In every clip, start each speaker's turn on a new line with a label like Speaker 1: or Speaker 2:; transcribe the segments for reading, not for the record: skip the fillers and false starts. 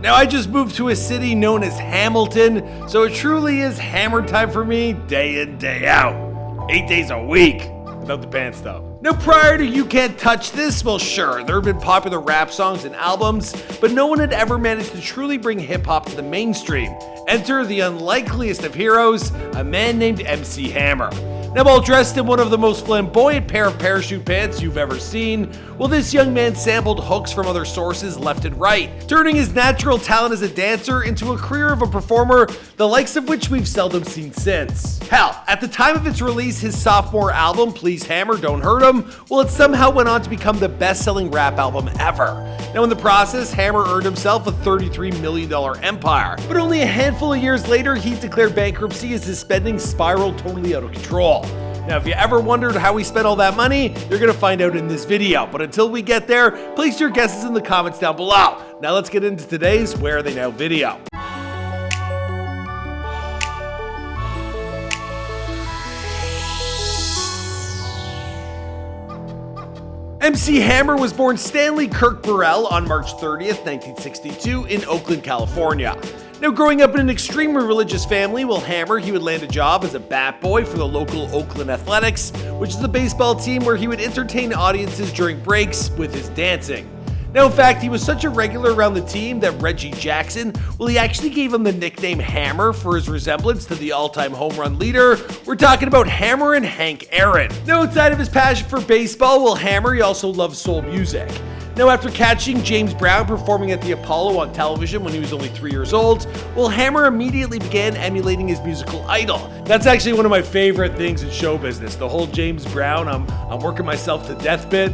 Speaker 1: Now, I just moved to a city known as Hamilton, so it truly is hammer time for me day in, day out. 8 days a week. Without the pants though. Now, prior to You Can't Touch This, well sure, there have been popular rap songs and albums, but no one had ever managed to truly bring hip-hop to the mainstream. Enter the unlikeliest of heroes, a man named MC Hammer. Now, while dressed in one of the most flamboyant pair of parachute pants you've ever seen, well, this young man sampled hooks from other sources left and right, turning his natural talent as a dancer into a career of a performer, the likes of which we've seldom seen since. Hell, at the time of its release, his sophomore album, Please Hammer, Don't Hurt Him, well, it somehow went on to become the best-selling rap album ever. Now, in the process, Hammer earned himself a $33 million empire, but only a handful of years later, he declared bankruptcy as his spending spiraled totally out of control. Now, if you ever wondered how he spent all that money, you're gonna find out in this video. But until we get there, place your guesses in the comments down below. Now let's get into today's Where Are They Now video. MC Hammer was born Stanley Kirk Burrell on March 30th, 1962 in Oakland, California. Now, growing up in an extremely religious family, Hammer, he would land a job as a bat boy for the local Oakland Athletics, which is a baseball team where he would entertain audiences during breaks with his dancing. Now, in fact, he was such a regular around the team that Reggie Jackson, well, he actually gave him the nickname Hammer for his resemblance to the all-time home run leader. We're talking about Hammer and Hank Aaron. Now, outside of his passion for baseball, Hammer, he also loved soul music. Now, after catching James Brown performing at the Apollo on television when he was only 3 years old, Hammer immediately began emulating his musical idol. That's actually one of my favorite things in show business, the whole James Brown, I'm working myself to death bit.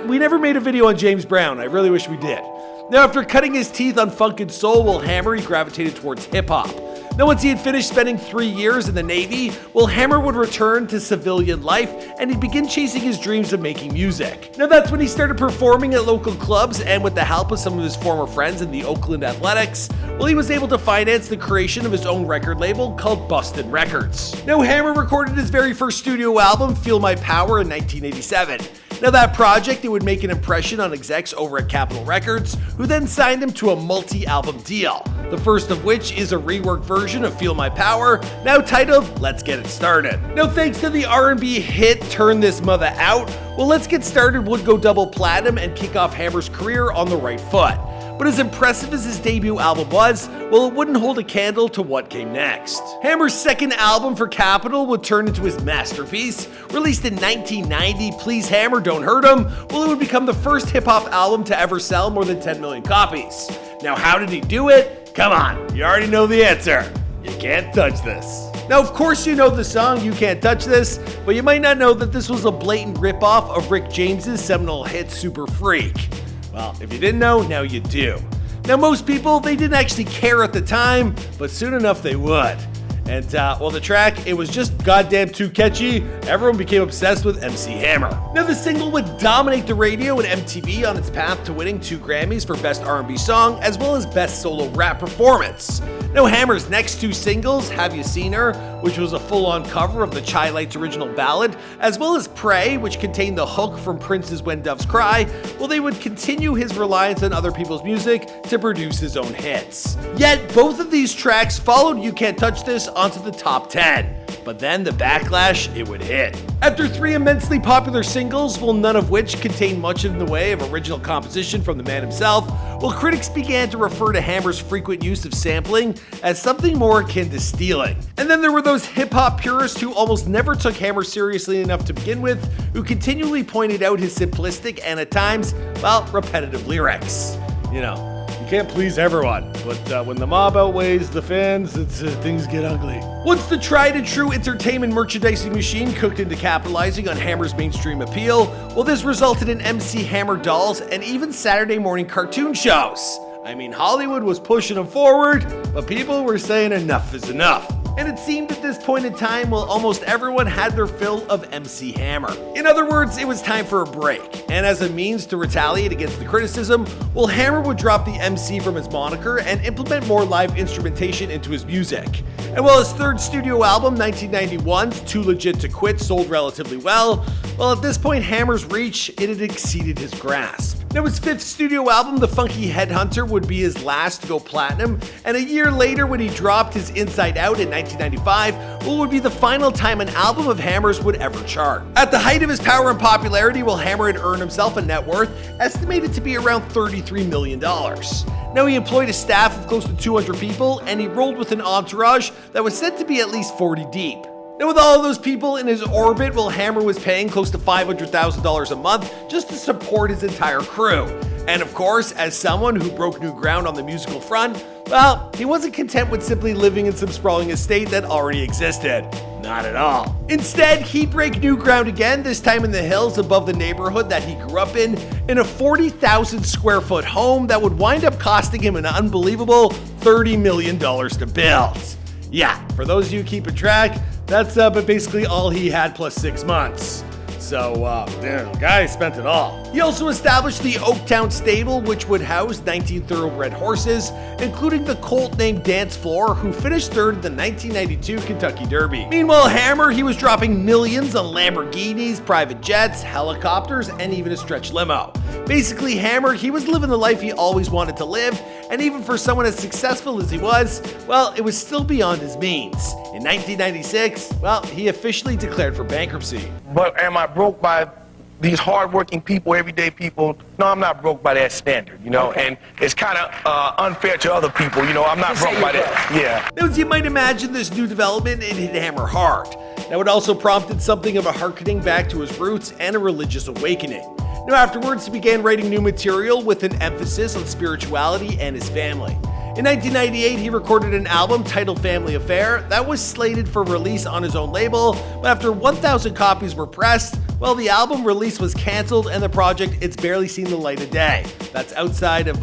Speaker 1: We never made a video on James Brown. I really wish we did. Now, after cutting his teeth on funk and soul, Hammer, he gravitated towards hip-hop. Now, once he had finished spending 3 years in the Navy, Hammer would return to civilian life and he'd begin chasing his dreams of making music. Now, that's when he started performing at local clubs, and with the help of some of his former friends in the Oakland Athletics, he was able to finance the creation of his own record label called Bustin' Records. Now, Hammer recorded his very first studio album, Feel My Power, in 1987. Now, that project, it would make an impression on execs over at Capitol Records, who then signed him to a multi-album deal, the first of which is a reworked version of Feel My Power, now titled Let's Get It Started. Now, thanks to the R&B hit Turn This Mother Out, Let's Get Started would go double platinum and kick off Hammer's career on the right foot. But as impressive as his debut album was, it wouldn't hold a candle to what came next. Hammer's second album for Capitol would turn into his masterpiece. Released in 1990, Please Hammer, Don't Hurt Him, it would become the first hip-hop album to ever sell more than 10 million copies. Now, how did he do it? Come on, you already know the answer. You can't touch this. Now, of course you know the song You Can't Touch This, but you might not know that this was a blatant ripoff of Rick James's seminal hit Super Freak. Well, if you didn't know, now you do. Now, most people, they didn't actually care at the time, but soon enough they would. And, the track, it was just goddamn too catchy. Everyone became obsessed with MC Hammer. Now, the single would dominate the radio and MTV on its path to winning 2 Grammys for Best R&B Song, as well as Best Solo Rap Performance. Now, Hammer's next 2 singles, Have You Seen Her, which was a full-on cover of the Chai Lights original ballad, as well as Pray, which contained the hook from Prince's When Doves Cry, they would continue his reliance on other people's music to produce his own hits. Yet, both of these tracks followed You Can't Touch This onto the top 10. But then the backlash, it would hit. After 3 immensely popular singles, none of which contained much in the way of original composition from the man himself, critics began to refer to Hammer's frequent use of sampling as something more akin to stealing. And then there were those hip-hop purists who almost never took Hammer seriously enough to begin with, who continually pointed out his simplistic and at times, repetitive lyrics. You can't please everyone, but when the mob outweighs the fans, things get ugly. Once the tried and true entertainment merchandising machine cooked into capitalizing on Hammer's mainstream appeal, this resulted in MC Hammer dolls and even Saturday morning cartoon shows. Hollywood was pushing him forward, but people were saying enough is enough. And it seemed at this point in time, almost everyone had their fill of MC Hammer. In other words, it was time for a break. And as a means to retaliate against the criticism, Hammer would drop the MC from his moniker and implement more live instrumentation into his music. And while his third studio album, 1991's Too Legit to Quit, sold relatively well, at this point Hammer's reach, it had exceeded his grasp. Now, his fifth studio album, The Funky Headhunter, would be his last to go platinum, and a year later when he dropped his Inside Out in 1995, would be the final time an album of Hammer's would ever chart. At the height of his power and popularity, Hammer had earned himself a net worth estimated to be around $33 million. Now, he employed a staff of close to 200 people, and he rolled with an entourage that was said to be at least 40 deep. Now, with all of those people in his orbit, Hammer was paying close to $500,000 a month just to support his entire crew. And of course, as someone who broke new ground on the musical front, he wasn't content with simply living in some sprawling estate that already existed. Not at all. Instead, he'd break new ground again, this time in the hills above the neighborhood that he grew up in a 40,000 square foot home that would wind up costing him an unbelievable $30 million to build. Yeah, for those of you keeping track, that's basically all he had plus 6 months. So, damn, the guy spent it all. He also established the Oaktown Stable, which would house 19 thoroughbred horses, including the colt named Dance Floor, who finished third in the 1992 Kentucky Derby. Meanwhile, Hammer, he was dropping millions on Lamborghinis, private jets, helicopters, and even a stretch limo. Basically, Hammer, he was living the life he always wanted to live, and even for someone as successful as he was, it was still beyond his means. In 1996, he officially declared for bankruptcy.
Speaker 2: But am I broke by these hardworking people, everyday people? No, I'm not broke by that standard, okay. And it's kind of unfair to other people, I'm not broke by that. Yeah.
Speaker 1: Now, as you might imagine, this new development, it hit Hammer hard. Now, it also prompted something of a harkening back to his roots and a religious awakening. Now, afterwards, he began writing new material with an emphasis on spirituality and his family. In 1998, he recorded an album titled Family Affair that was slated for release on his own label, but after 1,000 copies were pressed, the album release was canceled and the project, it's barely seen the light of day. That's outside of,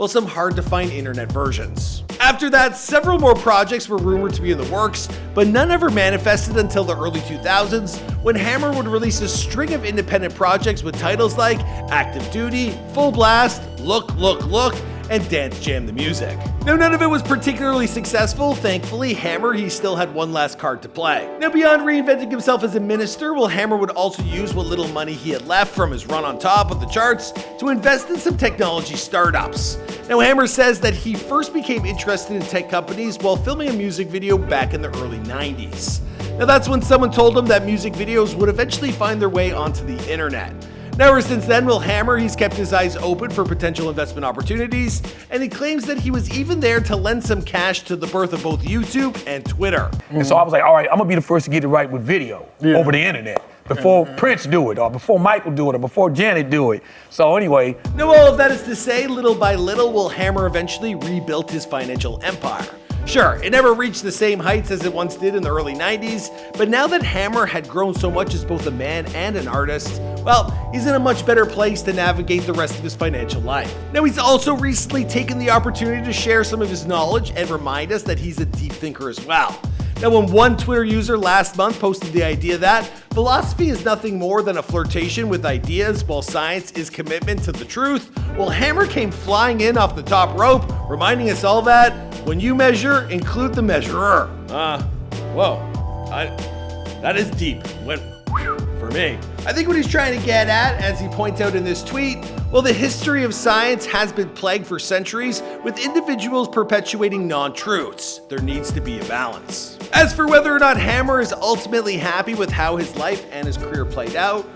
Speaker 1: some hard-to-find internet versions. After that, several more projects were rumored to be in the works, but none ever manifested until the early 2000s, when Hammer would release a string of independent projects with titles like Active Duty, Full Blast, Look, Look, Look, and Dance Jam the Music. Now, none of it was particularly successful. Thankfully, Hammer, he still had one last card to play. Now, beyond reinventing himself as a minister, Hammer would also use what little money he had left from his run on top of the charts to invest in some technology startups. Now, Hammer says that he first became interested in tech companies while filming a music video back in the early 90s. Now, that's when someone told him that music videos would eventually find their way onto the internet. Now, ever since then, Hammer, he's kept his eyes open for potential investment opportunities, and he claims that he was even there to lend some cash to the birth of both YouTube and Twitter.
Speaker 2: And so I was like, all right, I'm gonna be the first to get it right with video over the internet. Before Prince do it, or before Michael do it, or before Janet do it. So anyway.
Speaker 1: Now, all of that is to say, little by little, Hammer eventually rebuilt his financial empire. Sure, it never reached the same heights as it once did in the early 90s, but now that Hammer had grown so much as both a man and an artist, he's in a much better place to navigate the rest of his financial life. Now, he's also recently taken the opportunity to share some of his knowledge and remind us that he's a deep thinker as well. Now, when one Twitter user last month posted the idea that philosophy is nothing more than a flirtation with ideas while science is commitment to the truth, Hammer came flying in off the top rope, reminding us all that when you measure, include the measurer. That is deep. Went for me. I think what he's trying to get at, as he points out in this tweet, the history of science has been plagued for centuries with individuals perpetuating non-truths. There needs to be a balance. As for whether or not Hammer is ultimately happy with how his life and his career played out,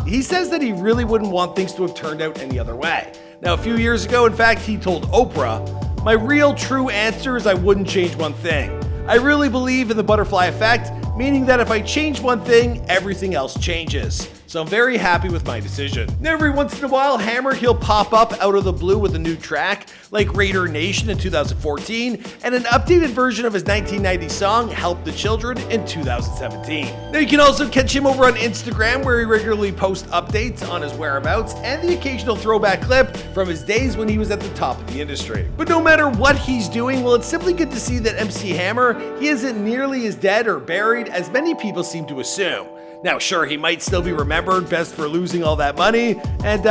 Speaker 1: he says that he really wouldn't want things to have turned out any other way. Now, a few years ago, in fact, he told Oprah, "My real true answer is I wouldn't change one thing. I really believe in the butterfly effect, meaning that if I change one thing, everything else changes. So I'm very happy with my decision." Now, every once in a while, Hammer, he'll pop up out of the blue with a new track, like Raider Nation in 2014, and an updated version of his 1990 song, Help the Children, in 2017. Now, you can also catch him over on Instagram, where he regularly posts updates on his whereabouts and the occasional throwback clip from his days when he was at the top of the industry. But no matter what he's doing, it's simply good to see that MC Hammer, he isn't nearly as dead or buried as many people seem to assume. Now, sure, he might still be remembered best for losing all that money and,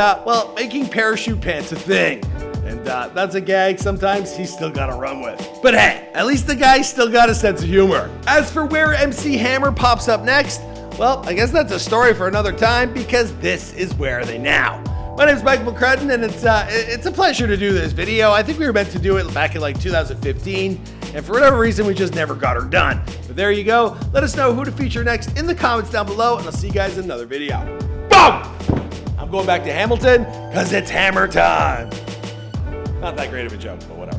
Speaker 1: making parachute pants a thing. And that's a gag sometimes he's still gotta run with. But hey, at least the guy's still got a sense of humor. As for where MC Hammer pops up next, I guess that's a story for another time, because this is Where Are They Now? My name is Mike McCrudden, and it's a pleasure to do this video. I think we were meant to do it back in like 2015, and for whatever reason, we just never got her done. But there you go. Let us know who to feature next in the comments down below, and I'll see you guys in another video. Boom! I'm going back to Hamilton, because it's hammer time. Not that great of a joke, but whatever.